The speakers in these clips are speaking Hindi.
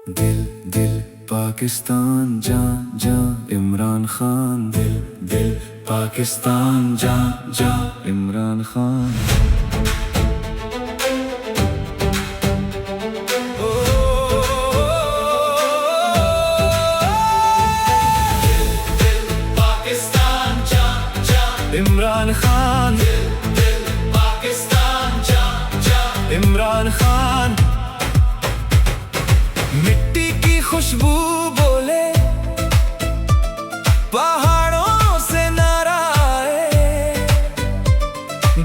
दिल दिल पाकिस्तान जा जा इमरान खान। दिल दिल पाकिस्तान जा जा इमरान खान। इमरान खान, दिल पाकिस्तान जा जा इमरान खान। मिट्टी की खुशबू बोले, पहाड़ों से नारा आए,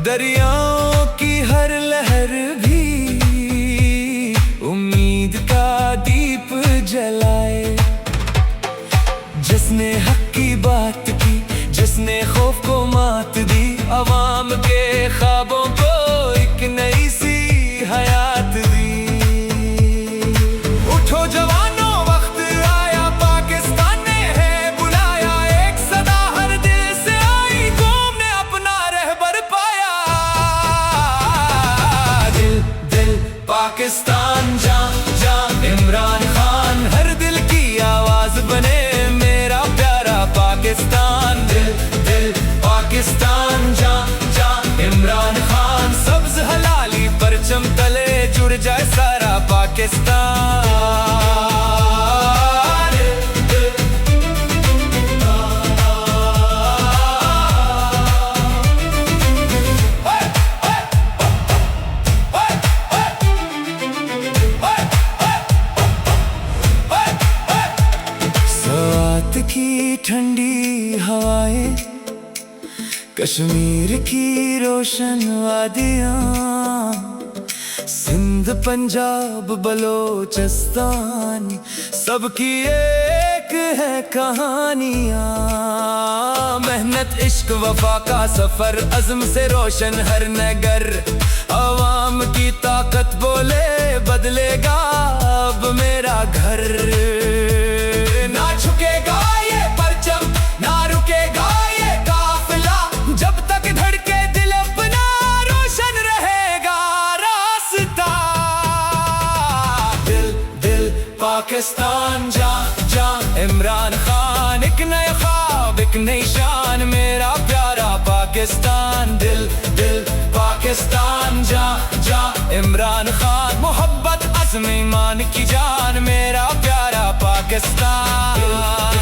दरियाओं की हर लहर भी उम्मीद का दीप जलाए। जिसने हक की बात की, जिसने खौफ को मात दी, अवाम के ख्वाबों को एक नई सी हयात दी। उठो जवानों, वक्त आया, पाकिस्तान ने है बुलाया। एक सदा हर दिल से आई, कौम ने अपना रहबर पाया। दिल दिल पाकिस्तान जा जा इमरान खान। हर दिल की आवाज बने मेरा प्यारा पाकिस्तान। दिल दिल पाकिस्तान जा जा इमरान खान। सब्ज हलाली परचम तले जुड़ जाए सारा पाकिस्तान। सवात की ठंडी हवाएं, कश्मीर की रोशन वादियाँ, सिंध पंजाब बलोचिस्तान, सबकी एक है कहानियाँ। मेहनत इश्क वफा का सफर, अज़्म से रोशन हर नगर। अवाम की ताकत बोले, बदलेगा अब मेरा घर। ना झुकेगा ये परचम, ना रुकेगा ये काफिला, जब तक धड़के दिल अपना रोशन रहेगा रास्ता। दिल दिल पाकिस्तान जा जा इमरान खान। एक नया ख्वाब, एक नई शान, मेरा प्यारा पाकिस्तान। दिल दिल पाकिस्तान जा जा इमरान खान। मोहब्बत अज़्म ईमान की जान, मेरा प्यारा पाकिस्तान।